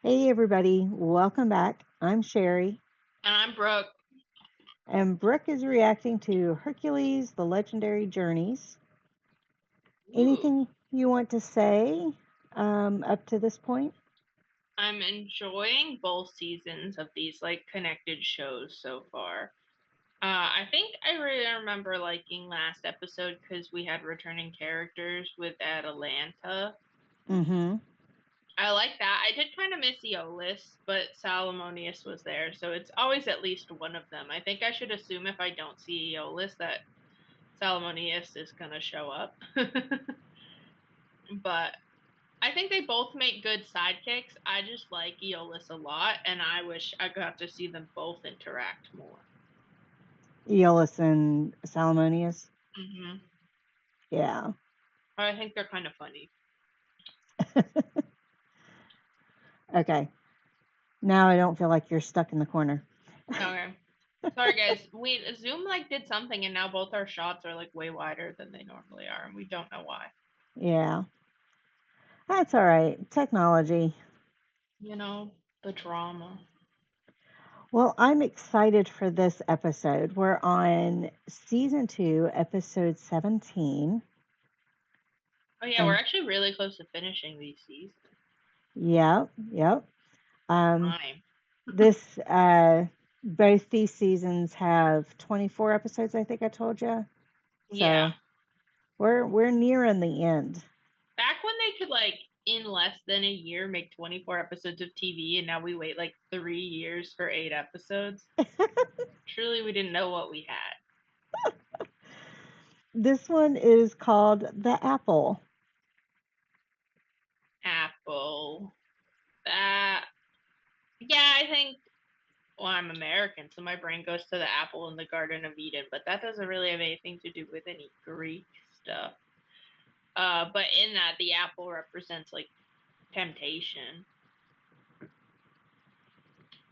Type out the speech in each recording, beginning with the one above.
Hey, everybody, welcome back. I'm Sherry, And I'm Brooke. and Brooke is reacting to Hercules, The Legendary Journeys. Ooh, Anything you want to say up to this point? I'm enjoying both seasons of these connected shows so far. I think I really remember liking last episode because we had returning characters with Atalanta. Mm-hmm. I like that. I did kind of miss Aeolus, but Salomonius was there, so it's always at least one of them. I think I should assume if I don't see Aeolus that Salomonius is gonna show up. But I think they both make good sidekicks. I just like Aeolus a lot, and I wish I got to see them both interact more. Aeolus and Salmonius. Hmm Yeah. I think they're kind of funny. Okay. Now I don't feel like you're stuck in the corner. Okay. Sorry guys, we Zoom did something and now both our shots are way wider than they normally are and we don't know why. Yeah. That's all right. Technology. You know, the drama. Well, I'm excited for this episode. We're on season 2, episode 17. Oh yeah, we're And actually really close to finishing these seasons. yep. Um, Time. this both these seasons have 24 episodes, I think I told you. Yeah. So we're nearing the end. Back when they could in less than a year make 24 episodes of TV and now we wait 3 years for 8 episodes. Truly we didn't know what we had. This one is called The Apple. Apple. That yeah, I think well, I'm American, so my brain goes to the apple in the Garden of Eden, but that doesn't really have anything to do with any Greek stuff. But in that the apple represents temptation.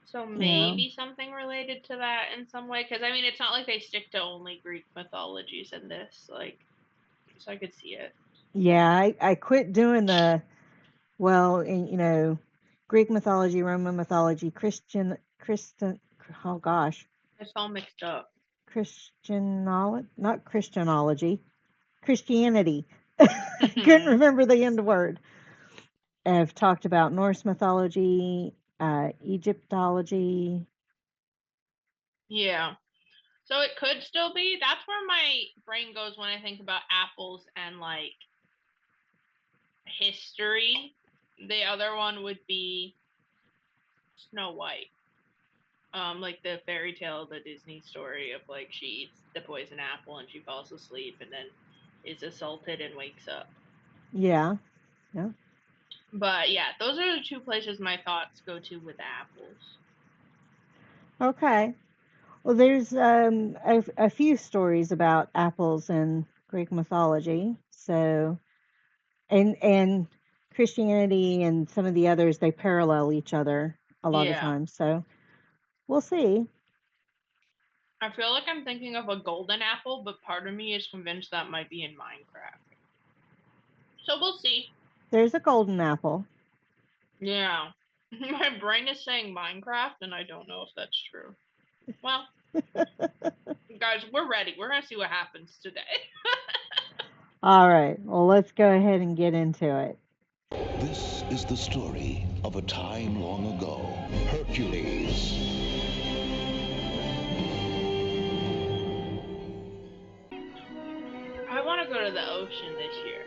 So Yeah. maybe something related to that in some way, because I mean, it's not like they stick to only Greek mythologies in this, so I could see it. Yeah, I quit doing Greek mythology, Roman mythology, oh gosh, It's all mixed up. Christianology, not Christianology, Christianity. I couldn't remember the end word. I've talked about Norse mythology, Egyptology. Yeah. So it could still be. That's where my brain goes when I think about apples and history. The other one would be Snow White. Like the fairy tale, the Disney story of she eats the poison apple and she falls asleep and then is assaulted and wakes up. Yeah, yeah. But yeah, those are the two places my thoughts go to with apples. Okay. Well, there's a few stories about apples in Greek mythology. So, and Christianity and some of the others, they parallel each other a lot of Yeah. times. So we'll see. I feel like I'm thinking of a golden apple, but part of me is convinced that might be in Minecraft. So we'll see. There's a golden apple. Yeah. My brain is saying Minecraft, and I don't know if that's true. Well, guys, we're ready. We're gonna see what happens today. All right. Well, let's go ahead and get into it. This is the story of a time long ago. Hercules. I want to go to the ocean this year,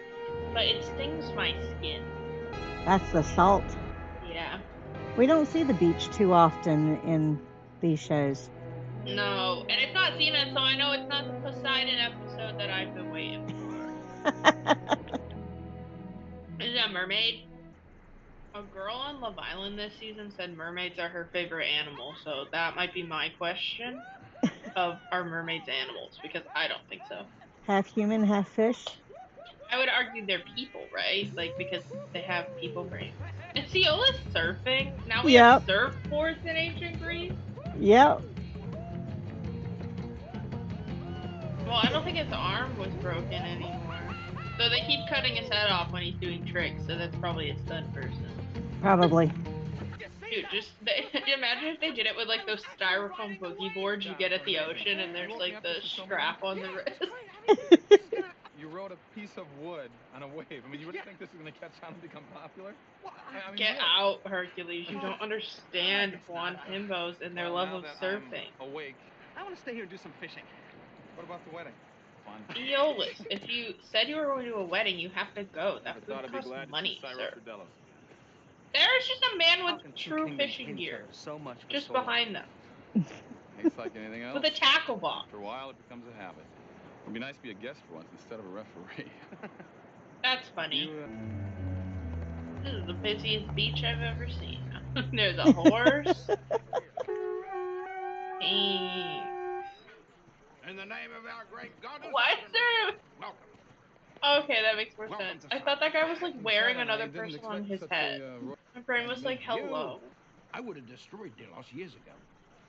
but it stings my skin. That's the salt. Yeah. We don't see the beach too often in these shows. No, and it's not Xena, so I know it's not the Poseidon episode that I've been waiting for. Is it a mermaid? A girl on Love Island this season said mermaids are her favorite animal, so that might be my question of are mermaids animals, because I don't think so. Half human, half fish. I would argue they're people, right? Because they have people brains. Is Ciola's surfing? Now we have Yep. surfboards in ancient Greece? Yep. Well, I don't think his arm was broken anymore. So they keep cutting his head off when he's doing tricks, so that's probably a stunt person. Probably. Dude, imagine if they did it with like those styrofoam boogie boards you get at the ocean, and there's like the strap on the wrist. You rode a piece of wood on a wave. I mean, you really think this is going to catch on and become popular? I mean, Get really. out, Hercules. You don't understand blonde himbos and their Well, love now of that surfing. I'm awake. I want to stay here and do some fishing. What about the wedding? Fun. Eolus, if you said you were going to a wedding, you have to go. That I food thought I'd be costs glad money, to see sir. Cyril Fidelis. There's just a man How with can two true kingdoms fishing hate each gear other so much for just so long? behind them It's like anything else. with a tackle box. After a while, it becomes a habit. It'd be nice to be a guest for once instead of a referee. That's funny. You, This is the busiest beach I've ever seen. There's a horse. Dang. In the name of our great goddess. What, sir? Welcome. Okay, that makes more sense. I thought that guy was like wearing another didn't person on expect his such a, head. My brain was like, hello. I would have destroyed Delos years ago.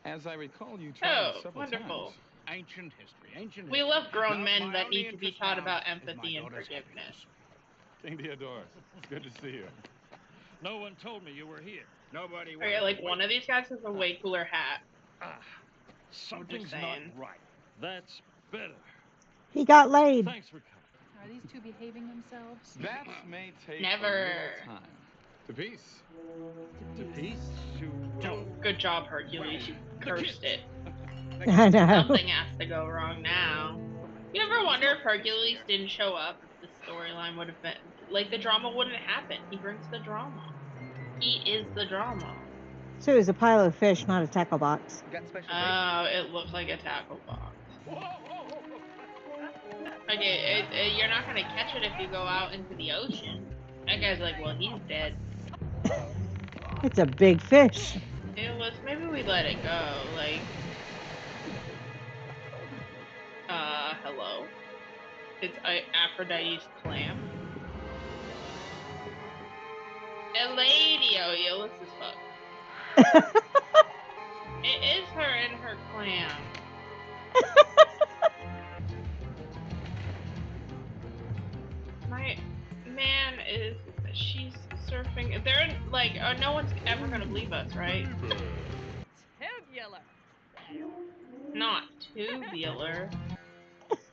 As I recall, you tried Oh, it several wonderful. times. Ancient history, ancient We history. love grown Now, men my that only need to be interest taught now about is my empathy and daughter's forgiveness. King Theodorus, it's good to see you. No one told me you were here. Nobody Okay, wanted like to one wait. of these guys has a way cooler hat. Something's not right. That's better. He got laid. Thanks for coming. Are these two behaving themselves? That may take Never. a little time. To peace. To peace? Good job, Hercules. You cursed it. I know. Something has to go wrong now. You ever wonder if Hercules didn't show up, if the storyline would have been like the drama wouldn't happen? He brings the drama. He is the drama. So it was a pile of fish, not a tackle box. You got special Oh, it looks like a tackle box. Okay, you're not gonna catch it if you go out into the ocean. That guy's like, well, he's dead. It's a big fish. Maybe we let it go. Like, hello. It's Aphrodite's clam. A lady, oh, Eolus is fucked. It is her and her clam. My man she's surfing. They're like, no one's ever gonna believe us, right? Tubular. Not tubular.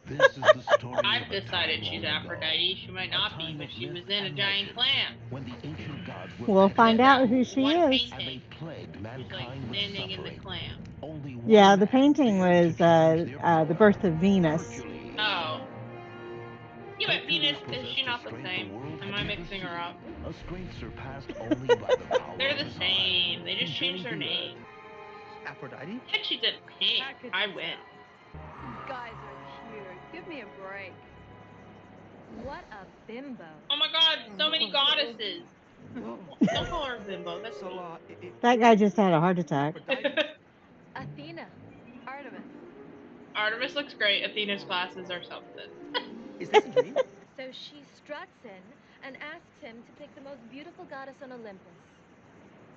This is the story I've of a decided time she's long ago. Aphrodite. She might not be, time but of she myth was in a and giant legend, clam. when the ancient gods were We'll back find That out who she one is. and they painting plagued is like mankind with standing in the suffering. clam. Only one Yeah, the man painting dared was to challenge their the power. birth of Venus. Hercules. Oh. Yeah, but Hercules Venus, is possessed she a not the strength same? world Am had I never mixing her seen, up? a strength surpassed only by the power They're of the his same. They eye. just He changed their journeyed the name. Aphrodite? I think she's in pink. I win. You guys are cute. Give me a break. What a bimbo. Oh my god, so many goddesses. Don't call her a bimbo. That's So, mean. That guy just had a heart attack. Athena. Artemis. Artemis looks great. Athena's glasses are something. is this a dream? So she struts in and asks him to pick the most beautiful goddess on Olympus.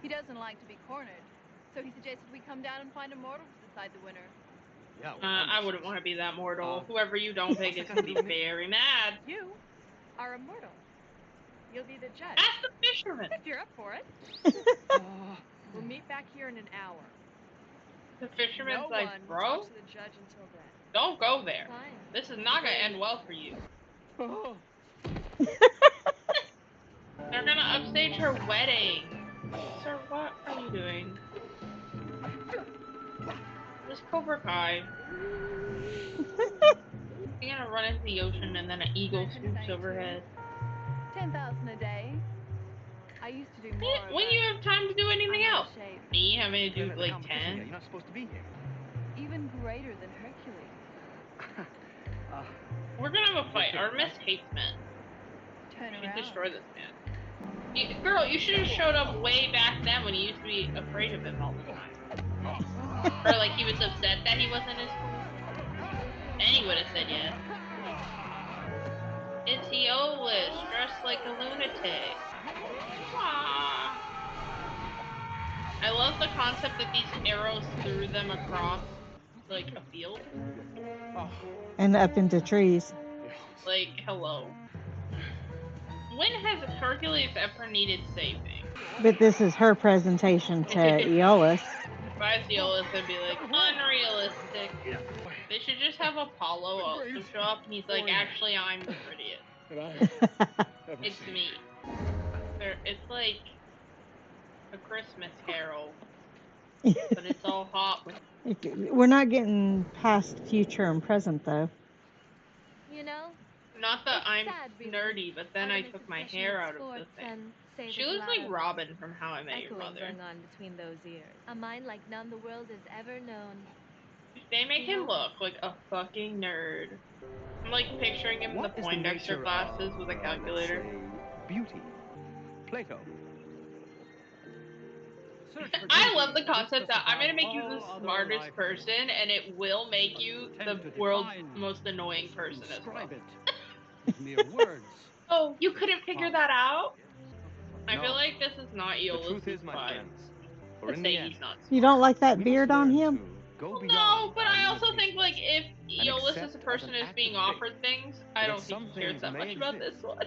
He doesn't like to be cornered, so he suggested we come down and find a mortal to decide the winner. Yeah, I wouldn't want to be that mortal. Whoever you don't pick is going to be very mad. You are immortal. You'll be the judge. Ask the fisherman. If you're up for it. We'll meet back here in an hour. The fisherman's No like, one bro, talks to the judge until then. don't go there. Fine. This is not going to end well for you. They're going to upstage her wedding. Sir, what are you doing? This Cobra Kai. You're going to run into the ocean and then an eagle swoops overhead. 10,000 a day. I used to do more. When you have time to do anything I'm out else? of shape. Me having to do You're in the like competition here. 10? You're not supposed to be here. Even greater than Hercules. We're going to have a fight. Artemis hates men. Turn We should around. destroy this man. Girl, you should have showed up way back then when he used to be afraid of him all the time. Or like he was upset that he wasn't as cool. Then he would have said yes. It's Eolus, dressed like a lunatic. Aww. I love the concept that these arrows threw them across like a field. And up into trees. Like, hello. When has Hercules ever needed saving? But this is her presentation to Aeolus. If I see Aeolus, I'd be like, unrealistic. They should just have Apollo also show up, and he's like, actually, I'm the prettiest. It's me. It's like a Christmas Carol, but it's all hot with. We're not getting past future and present, though. You know, Not that it's I'm sad, really. nerdy, but then I Artemis took is my pushing hair its out of the sports thing. and say She there's looks a lot like of Robin from How I Met Your echoing Mother. going on between those ears. A mind like none the world has ever known. They make him look like a fucking nerd. I'm like picturing him in the What is the Poindexter nature glasses of, with a let's calculator. say, beauty? Plato. I love the concept that I'm gonna make you the smartest person, and it will make you the world's most annoying person as well. Mere words. Oh, you couldn't figure that out? I No. feel like this is not The Aeolus' truth is, my vibe. friends, for To in say the end, he's not smart. You don't like that we beard must on learn him? to go Well, beyond no, but our I also think, like, if and Aeolus is accept a as person an who's act being of faith offered things, I that don't think some he cares things that may much about this exist, one.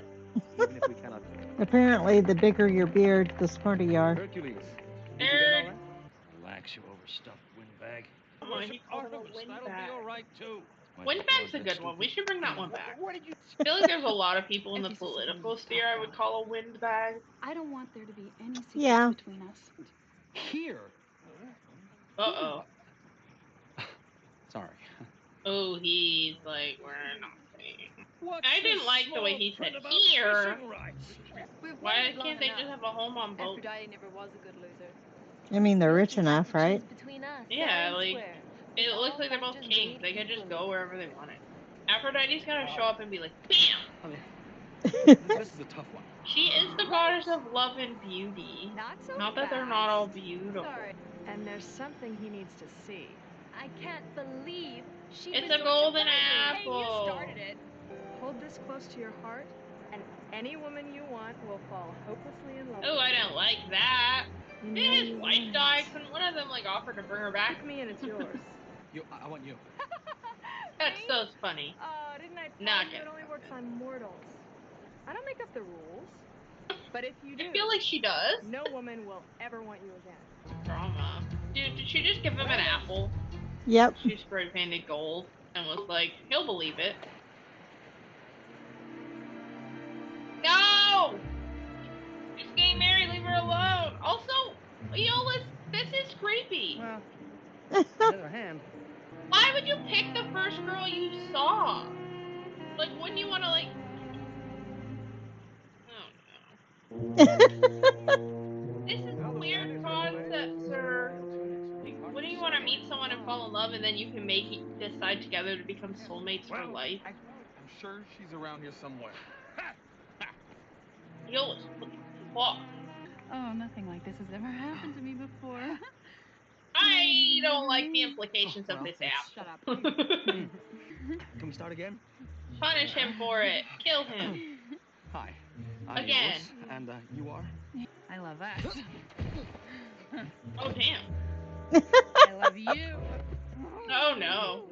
even if we cannot feel it. Apparently, the bigger your beard, the smarter you are. Hercules, did you get Nerd. all that? Relax, you overstuffed windbag. Oh, he called him a Artemis, that'll be windbag. all right too. Windbag's a good one. We should bring that one back. I feel like there's a lot of people in the political sphere I would call a windbag. I don't want there to be any secrets Yeah. between us. Here. Uh-oh. Sorry. Oh, he's like, we're nothing. What's I didn't this like the way small he said print about here. fishing rights? Why can't they just have a home on both? Aphrodite never was a good loser. I mean, they're We'll rich just have enough, to right? choose between us. Yeah, fair and like, square. it All looks like they're both factors kings. weighed They could just equally. go wherever they wanted. Aphrodite's gonna show up and be like, BAM! I mean, this is a tough one. She is the goddess of love and beauty. Not so Not that they're fast. not all beautiful. Sorry. And there's something he needs to see. I can't believe she It's was a golden Hey, you apple. started it. Hold this close to your heart, and any woman you want will fall hopelessly in love Oh, with I you. don't like that. You Did know his you wife want die? it. Couldn't one of them like offer to bring her back? Pick me and it's yours. I want you. That's so funny. Oh, didn't I tell Not you it gonna only works on mortals? I don't make up the rules. But if you do, I feel like she does. no woman will ever want you again. Drama. Dude, did she just give him an apple? Yep. She spray painted gold and was like, he'll believe it. No! She's getting married, leave her alone. Also, Aeolus, this is creepy. Well, on the other hand, Why would you pick the first girl you saw? Like, wouldn't you want to, like... Oh, no. This is a weird concept, sir. Wouldn't you want to meet someone and fall in love, and then you can decide together to become soulmates for life? I'm sure she's around here somewhere. Aeolus, what the fuck? Oh, nothing like this has ever happened to me before. I don't like the implications of this app. Shut up. can we start again? Punish him for it. Kill him. Hi. I'm Again. Aeolus, and you are? I love that. Oh, damn. I love you. Oh, no.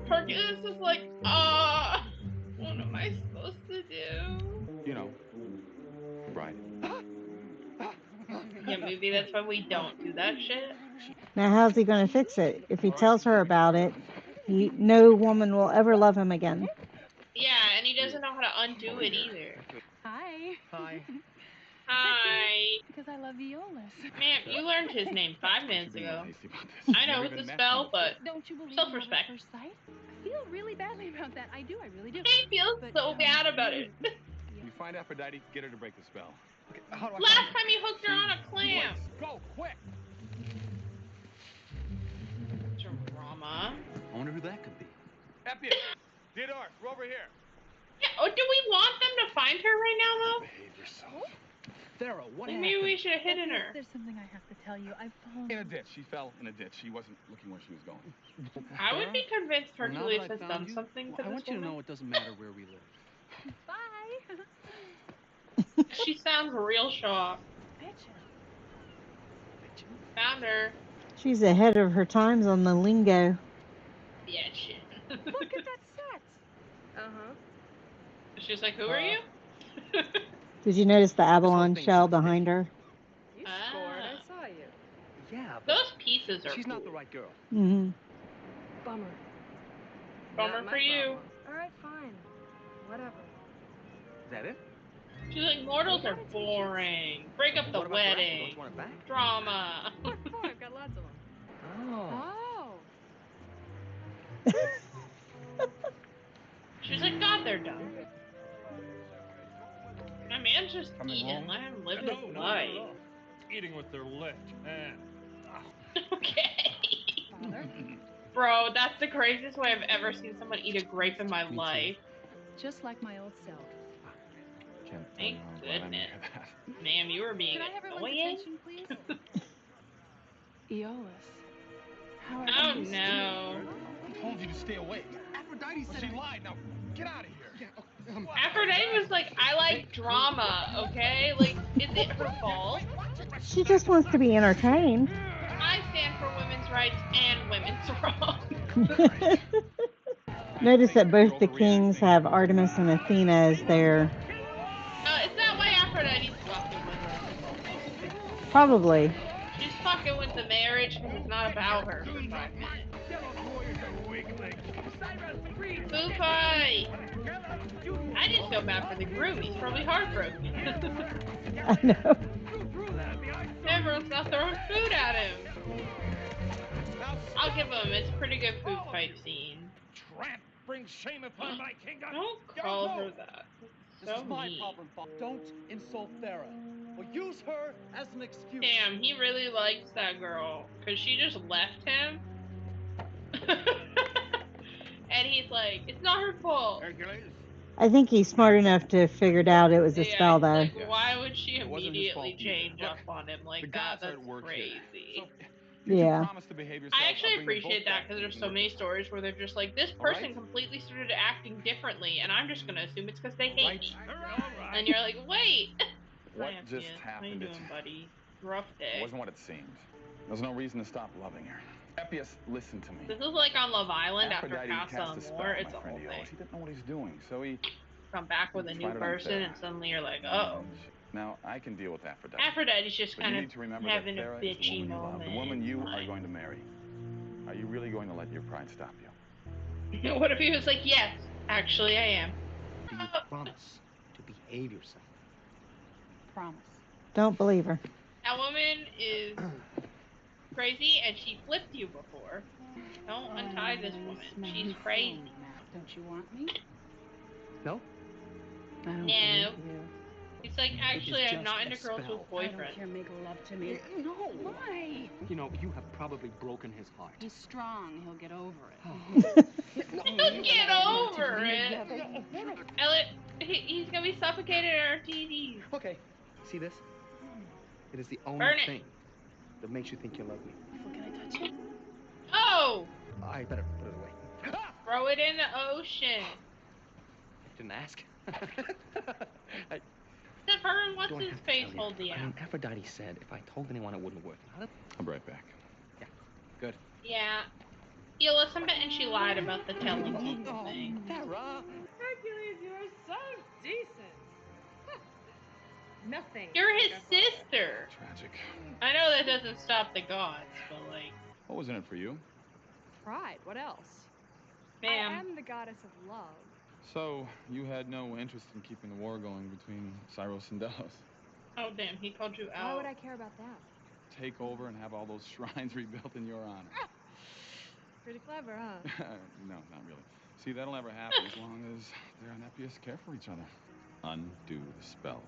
Hercules is like, what am I supposed to do? You know, right. Yeah, maybe that's why we don't do that shit. Now, how's he going to fix it? If he tells her about it, no woman will ever love him again. Yeah, and he doesn't know how to undo it either. Hi. Hi. Hi. Because I love Aeolus. Man, you learned his name 5 minutes ago. Hasty about this. I know Never it's even a met spell, him but Don't you believe self-respect. in love at first sight? I feel really badly about that. I do. I really do. He feels But, so bad about it. before. You find Aphrodite, get her to break the spell. Okay, how do I Last find her? time you hooked her on a clam. Go, quick! Drama. I wonder who that could be. Epius! Theodorus, we're over here. Yeah, oh, do we want them to find her right now, though? Behave yourself. Thera, what Like, happened? maybe we should have hidden her. There's something I have to tell you. I've fallen. In a ditch. She fell in a ditch. She wasn't looking where she was going. I would be convinced Well, now Hercules that I has found done you, something well, to I this want you to woman. know it doesn't matter where we live. Bye. She sounds real shocked. Bitches. Found her. She's ahead of her times on the lingo. Yeah, shit. Look at that set. Uh-huh. She's like, who are you? Did you notice the This whole Avalon thing's shell not behind her? horses are She's cool. not the right girl. Mm-hmm. Bummer. Bummer Not my for you. problem. All right, fine. Whatever. Is that it? She's like, mortals are boring. Break up the What about your apple? Don't wedding. you want it back? Drama. What for? I've got lots of them. Oh. Oh. She's like, God, they're dumb. My man's just Coming eating. home? Let him live his life. Eating with their lips, man. Okay. Father? Bro, that's the craziest way I've ever seen someone eat a grape in my life. Just like my old self. Can't tell Thank you how glad I'm to goodness. hear that. Ma'am, you were being Could I have everyone's annoying. attention, please? Eolus. How are Oh things? no. I told you to stay away. Aphrodite Well, said she lied. Now, get out of here. Aphrodite was like, I like drama, okay? Like, is it her fault? She just wants to be entertained. I stand for women's rights and women's wrongs. Notice that both the kings have Artemis and Athena as their... Is that why Aphrodite's fucking with her? Probably. She's fucking with the marriage because it's not about her for 5 minutes. Boo fight! I just feel bad for the groom. He's probably heartbroken. I know. Everyone's not throwing food at him. I'll give him. It's a pretty good food fight scene. Tramp brings shame upon my kingdom. Don't call her that. This So is my mean. problem. Don't insult Thera. Or use her as an excuse. Damn, he really likes that girl. Because she just left him. And he's like, it's not her fault. Hercules. I think he's smart enough to have figured out it was a spell, he's though. like, why would she It wasn't his immediately fault either. change Look, up on him like the that? gods are That's at work crazy. here. So, you two Yeah. promise to behave yourself. I I'll actually bring them both appreciate that back because and there's we so can many work stories where they're just like, this All right? person completely started acting differently, and I'm just gonna assume it's because they All hate right. me. All And you're like, wait. What Hi, just Eppius. happened? How you doing, buddy? Rough day. It wasn't what it seemed. There's no reason to stop loving her. Eppius, listen to me. This is like on Love Island after Aphrodite Casa cast a spell Amor. on It's my a friend whole Eolus. thing. He didn't know what he's doing, so he Come back with a new tried it on person, Thera. and suddenly you're like, oh. Now, I can deal with Aphrodite. Aphrodite's just But you kind of need to remember that having a Thera is the bitchy woman you love, moment. the woman you It's are fine. going to marry. Are you really going to let your pride stop you? What if he was like, yes, actually I am. Do you promise to behave yourself? Promise. Don't believe her. That woman is crazy, and she flipped you before. Don't untie this woman. She's crazy. Don't you want me? No? I don't No. believe you. He's like, actually, I'm just not a into girls spell. with I don't boyfriends. care, make love to me. No. Why? You know, you have probably broken his heart. He's strong. He'll get over it. Get over it. Elliot, he's gonna be suffocated in our TVs. Okay. See this? It is the only Burn it. thing that makes you think you love me. Well, can I touch it? Oh! I better put it away. Throw it in the ocean. Didn't ask. Except her and what's Do I his have to face tell you? hold the I mean, app. Aphrodite said if I told anyone it wouldn't work. Now, I'll be right back. yeah, good. Yeah. Eolus, I'm betting she lied about the telling people thing. Thera! Hercules, you are so decent. Nothing. You're his sister. Tragic. I know that doesn't stop the gods, but like, What was in it for you? Pride. What else? ma'am. I am the goddess of love. So, you had no interest in keeping the war going between Syros and Delos. Oh damn, he called you Why out. would I care about that? Take over and have all those shrines rebuilt in your honor. Pretty clever, huh? No, not really. See, that'll never happen as long as Thera and Eppius care for each other. Undo the spell.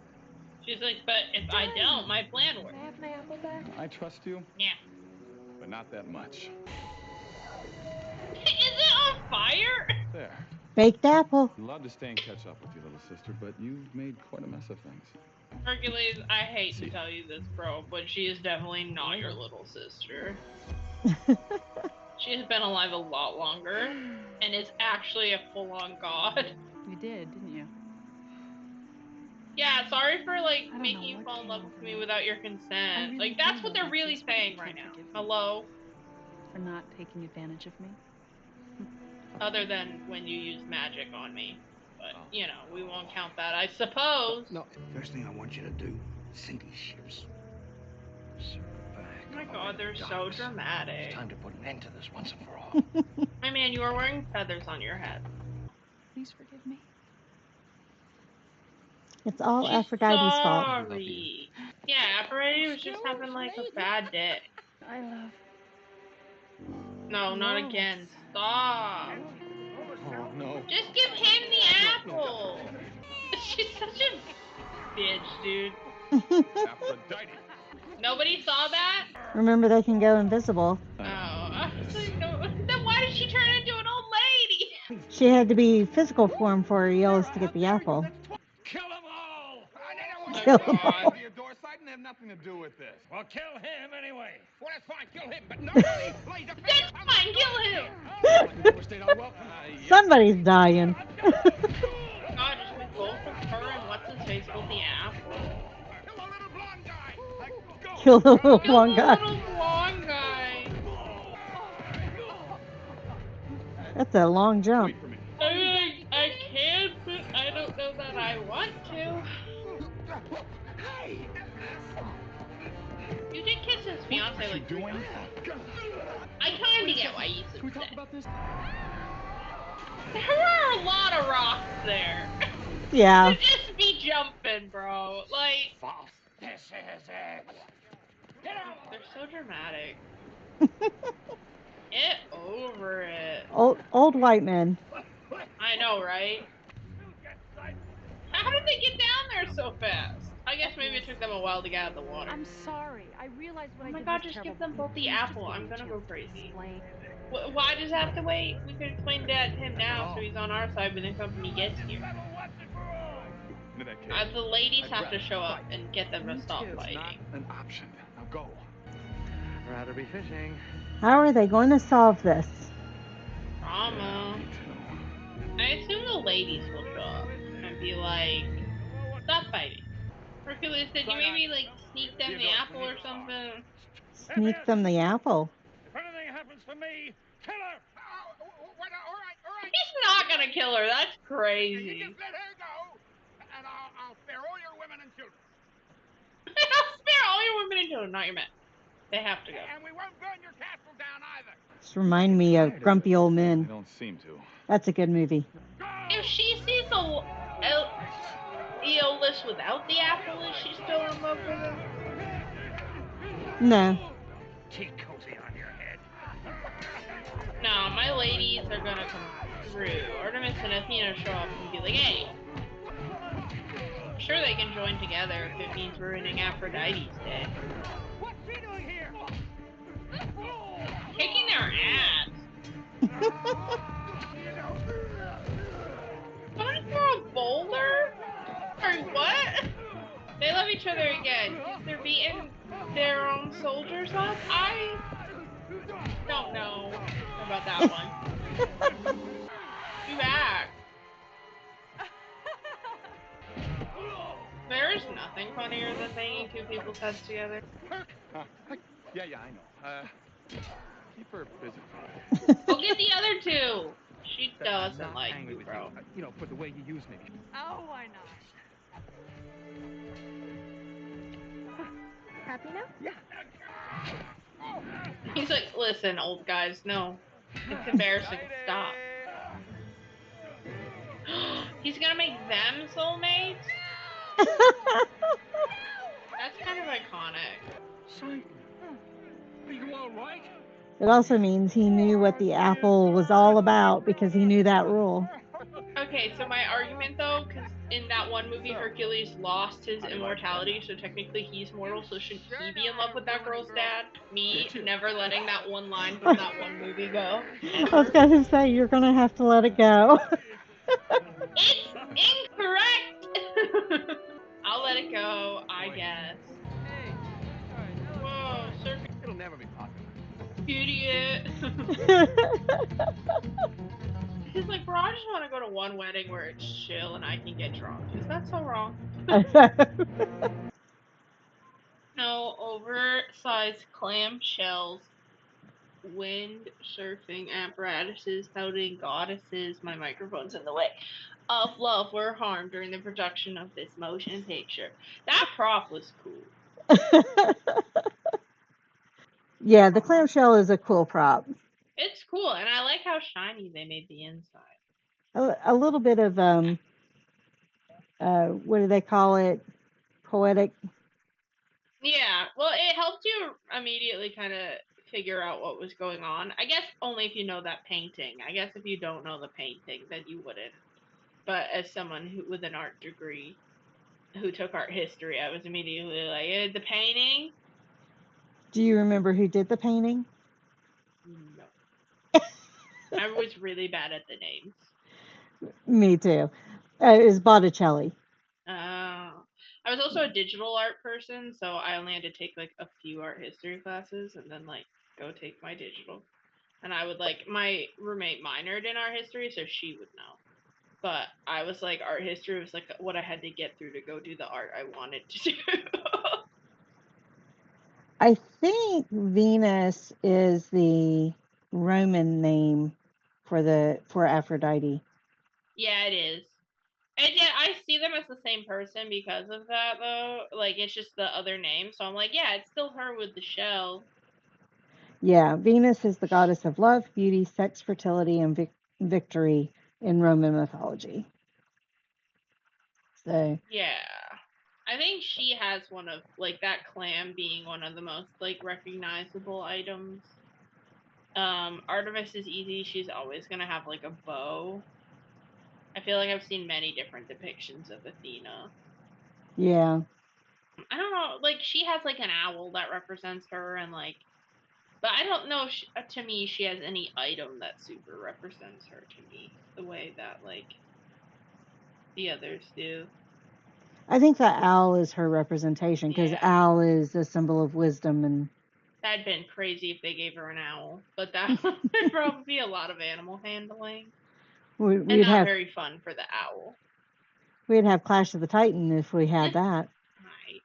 She's like, but if I don't, my plan works. Can I have my apple back? I trust you, Yeah. but not that much. Is it on fire? There. Baked apple. I'd love to stay and catch up with you, little sister, but you've made quite a mess of things. Hercules, I hate to tell you this, bro, but she is definitely not your little sister. She has been alive a lot longer and is actually a full-on god. You did, didn't you? Yeah, sorry for like I don't making know you what fall in came love over with me me. without your I consent. really Like that's do what they're love really Eppius, but saying you right can't now. forgive me. Hello? For not taking advantage of me. Other than when you use magic on me. But, you know, we won't count that, I suppose. No. First thing I want you to do, sink these ships. Circle back. Oh my god, they're so dramatic. It's time to put an end to this once and for all. My man, you are wearing feathers on your head. Please forgive me. It's all She's Aphrodite's fault. sorry. Yeah, Aphrodite was just having like a bad day. I love. No, not again. Stop. Oh, no. Just give him the apple. She's such a bitch, dude. Aphrodite. Nobody saw that? Remember, they can go invisible. Oh, I was like, no. Then why did she turn into an old lady? She had to be physical form for Aeolus to get the apple. Kill them all! Kill 'em all. Theodore Sidon have nothing to do with this. Well, kill him anyway. Well, that's fine. Kill him, but nobody lays a finger That's fine, kill him. Overstayed unwelcome. Somebody's dying. God, just with both of her and what's his face with the apple. Kill the little blonde guy. Go. Kill the little Kill blonde the guy. little blonde guy. That's a long jump. Wait for me. I mean, I can, but I don't know that I want to. You did kiss his fiance like 3 times. I kind of get why you said that. this? There were a lot of rocks there. Yeah. To just be jumping, bro. Like, False. This is it. they're so dramatic. Get over it. Old white men. I know, right? How did they get down there so fast? I guess maybe it took them a while to get out of the water. I'm sorry. I realized what Oh I my did god, was just terrible. give them both the Please just apple. give I'm me a gonna chance go to crazy. explain. Why does it have to wait? We could explain that to him now so he's on our side when the company gets here. Into that cave. The ladies I'd have to rather show up fight. and get them to stop too. fighting. Not an option. Now go. Rather be fishing. How are they going to solve this? Drama. Me too. I assume the ladies will show up and be like, stop fighting. Hercules, did you maybe like sneak them the apple or something? Sneak them the apple. If anything happens to me, kill her! All right. He's not gonna kill her, that's You crazy. just let her go, and I'll spare all your women and children. I'll spare all your women and children, not your men. They have to go. And we won't burn your castle down either. Just remind me of Grumpy Old They Men. don't seem to. That's a good movie. If she sees Aeolus without the apple, is she still in love with him? No. Keep cozy on your head. No, my ladies are gonna come through. Artemis and Athena show up and be like, hey. I'm sure they can join together if it means ruining Aphrodite's day. What's she doing here? Kicking their ass. Someone throw a boulder? Or what? They love each other again. They're beating their own soldiers up? I don't know about that one. Be back. There is nothing funnier than banging two people's heads together. Yeah, I know. Keep her busy. Go get the other two. She doesn't Not like angry you, with bro. you. For the way you use me. Oh, why not? Happy now? He's like, listen, old guys, no. It's embarrassing. Stop. He's gonna make them soulmates? That's kind of iconic. Simon, are you all right? It also means he knew what the apple was all about because he knew that rule. Okay, so my argument though, because in that one movie, Hercules lost his immortality, so technically he's mortal, so shouldn't he be in love with that girl's dad? Me never letting that one line from that one movie go. I was going to say, you're going to have to let it go. It's incorrect! I'll let it go, I guess. Whoa, circus It'll never be popular. idiot. He's like, bro, I just want to go to one wedding where it's chill and I can get drunk. Is that so wrong? No oversized clamshells, windsurfing apparatuses, pouting goddesses, my microphone's in the way, of love were harmed during the production of this motion picture. That prop was cool. Yeah, the clamshell is a cool prop. It's cool, and I like how shiny they made the inside. A little bit of what do they call it? Poetic. Yeah, well, it helped you immediately kind of figure out what was going on. I guess only if you know that painting. I guess if you don't know the painting, then you wouldn't. But as someone who with an art degree who took art history, I was immediately like, the painting? Do you remember who did the painting? No. I was really bad at the names. Me too. It was Botticelli. I was also a digital art person, so I only had to take like a few art history classes and then like go take my digital. And I would like my roommate minored in art history, so she would know. But I was like art history was like what I had to get through to go do the art I wanted to do. I think Venus is the Roman name for Aphrodite. Yeah, it is. And yeah, I see them as the same person because of that, though. Like, it's just the other name. So I'm like, yeah, it's still her with the shell. Yeah, Venus is the goddess of love, beauty, sex, fertility, and victory in Roman mythology. So Yeah. I think she has one of, like, that clam being one of the most, like, recognizable items. Artemis is easy. She's always going to have, like, a bow. I feel like I've seen many different depictions of Athena. yeah. I don't know, like, she has, like, an owl that represents her, and, like, but I don't know if to me she has any item that super represents her to me the way that, like, the others do. I think the owl is her representation because owl is a symbol of wisdom and. That'd been crazy if they gave her an owl, but that would probably be a lot of animal handling. We'd and not have very fun for the owl. We'd have Clash of the Titan if we had that. I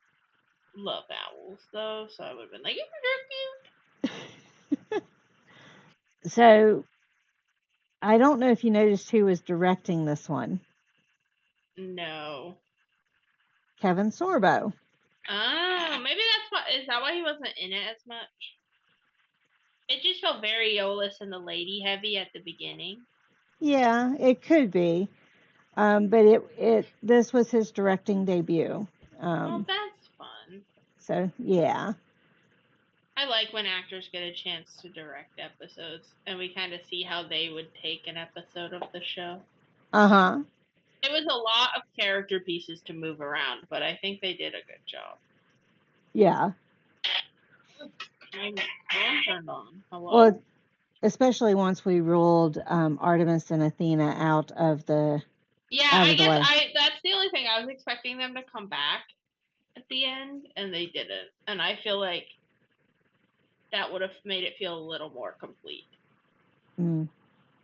love owls though, so I would have been like, you're cute. So I don't know if you noticed who was directing this one. No. Kevin Sorbo. Oh, maybe that's what is that why he wasn't in it as much? It just felt very Eolus and the Lady heavy at the beginning. Yeah, it could be. But this was his directing debut. Well, that's fun. So yeah. I like when actors get a chance to direct episodes and we kind of see how they would take an episode of the show. Uh-huh. It was a lot of character pieces to move around, but I think they did a good job. Yeah. My phone turned on. Hello? Well, especially once we ruled Artemis and Athena out of the I guess that's the only thing. I was expecting them to come back at the end, and they didn't. And I feel like that would have made it feel a little more complete.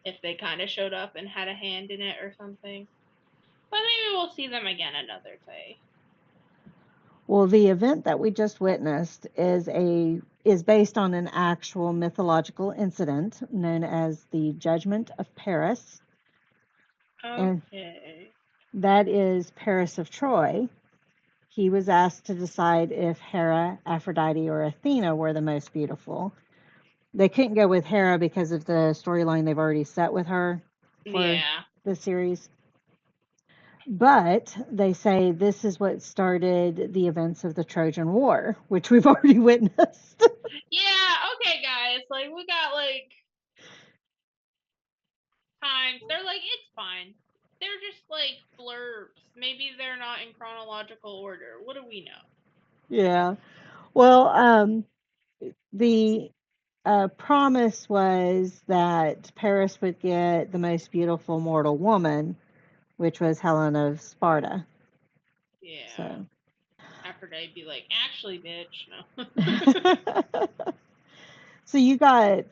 If they kind of showed up and had a hand in it or something. But maybe we'll see them again another day. Well, the event that we just witnessed is based on an actual mythological incident known as the Judgment of Paris. Okay. And that is Paris of Troy. He was asked to decide if Hera, Aphrodite, or Athena were the most beautiful. They couldn't go with Hera because of the storyline they've already set with her for the series. But they say this is what started the events of the Trojan War, which we've already witnessed. Yeah, okay, guys. Like, we got, like, times. They're like, it's fine. They're just, like, blurbs. Maybe they're not in chronological order. What do we know? Yeah. Well, the promise was that Paris would get the most beautiful mortal woman, which was Helen of Sparta. Yeah. So. Aphrodite be like, actually, bitch, no. So you got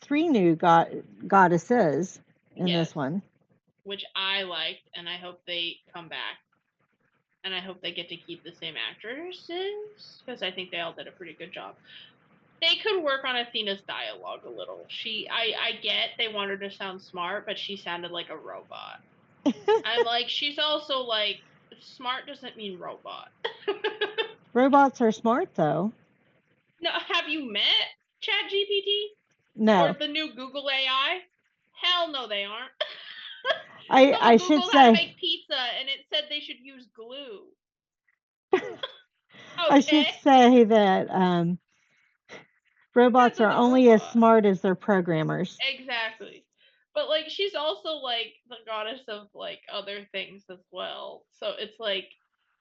3 new goddesses in this one. Which I liked, and I hope they come back. And I hope they get to keep the same actresses, because I think they all did a pretty good job. They could work on Athena's dialogue a little. I get they want her to sound smart, but she sounded like a robot. I'm like, she's also like, smart doesn't mean robot. Robots are smart, though. No, have you met Chat GPT? No. Or the new Google AI? Hell no, they aren't. I Someone should Googled how to say make pizza, and it said they should use glue. I should Okay. say that robots Depends are on the only as robot. smart as their programmers. Exactly. But like she's also like the goddess of like other things as well. So it's like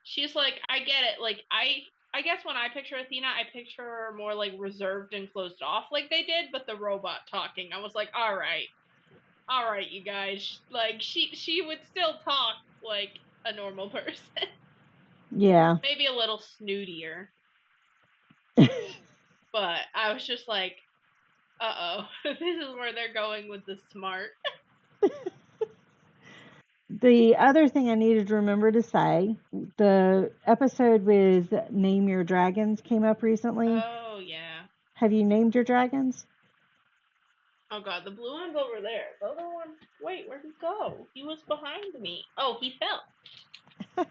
she's like I get it. Like I guess when I picture Athena, I picture her more like reserved and closed off like they did, but the robot talking. I was like, all right, you guys. Like she would still talk like a normal person. Yeah. Maybe a little snootier. But I was just like, uh-oh, this is where they're going with the smart. The other thing I needed to remember to say, the episode with Name Your Dragons came up recently. Oh, yeah. Have you named your dragons? Oh, God, the blue one's over there. The other one, wait, where'd he go? He was behind me. Oh, he fell.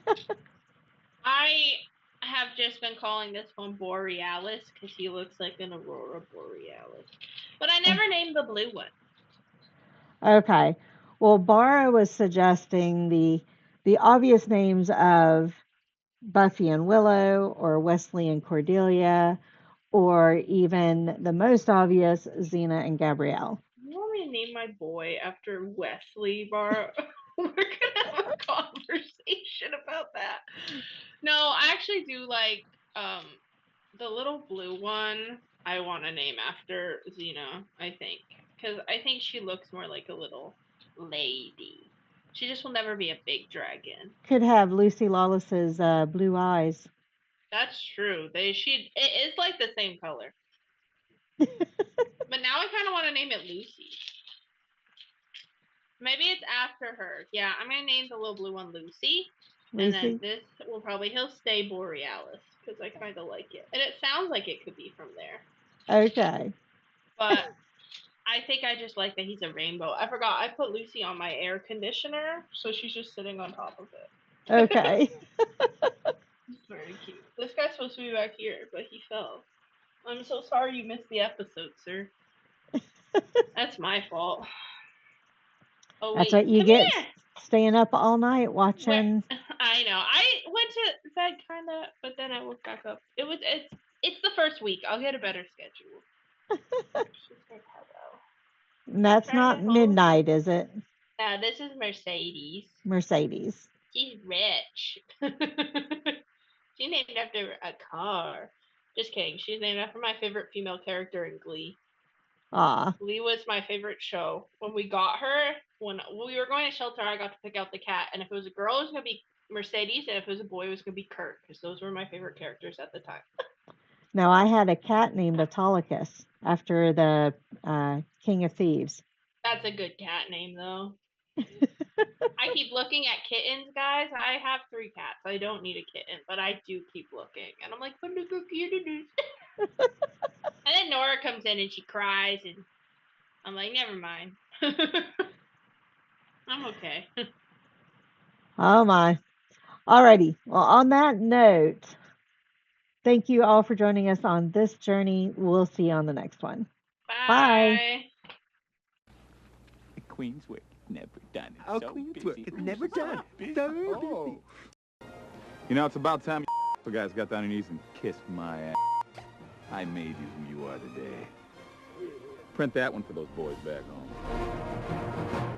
I have just been calling this one Borealis because he looks like an Aurora Borealis. But I never named the blue one. Okay. Well, Bara was suggesting the obvious names of Buffy and Willow, or Wesley and Cordelia, or even the most obvious, Xena and Gabrielle. You want me to name my boy after Wesley Bar? We're gonna have a conversation about that. No, I actually do like the little blue one. I want to name after Xena, I think, because I think she looks more like a little lady. She just will never be a big dragon. Could have Lucy Lawless's blue eyes. That's true. It is like the same color. But now I kind of want to name it Lucy. Maybe it's after her. Yeah, I'm gonna name the little blue one Lucy. And then this will he'll stay Borealis because I kind of like it, and it sounds like it could be from there. Okay. But I think I just like that he's a rainbow. I forgot I put Lucy on my air conditioner, so she's just sitting on top of it. Okay. It's very cute. This guy's supposed to be back here, but he fell. I'm so sorry you missed the episode, sir. That's my fault. Oh, wait. That's what you Come get here. staying up all night watching. I know. I went to bed kind of, but then I woke back up. It's the first week. I'll get a better schedule. She said hello. That's not midnight, is it? This is Mercedes. Mercedes. She's rich. She's named after a car. Just kidding. She's named after my favorite female character in Glee. Glee was my favorite show. When we got her, when we were going to shelter, I got to pick out the cat. And if it was a girl, it was going to be Mercedes. And if it was a boy, it was going to be Kurt. Because those were my favorite characters at the time. Now, I had a cat named Autolycus after the King of Thieves. That's a good cat name, though. I keep looking at kittens, guys. I have 3 cats. I don't need a kitten, but I do keep looking. And I'm like, what the cute. And then Nora comes in and she cries, and I'm like, never mind. I'm okay. Oh my. Alrighty. Well, on that note, thank you all for joining us on this journey. We'll see you on the next one. Bye. The Queen's work never done. It's Our so Queen's busy. work is never done. Busy. So busy. You know, it's about time you guys got down on your knees and kissed my ass. I made you who you are today. Print that one for those boys back home.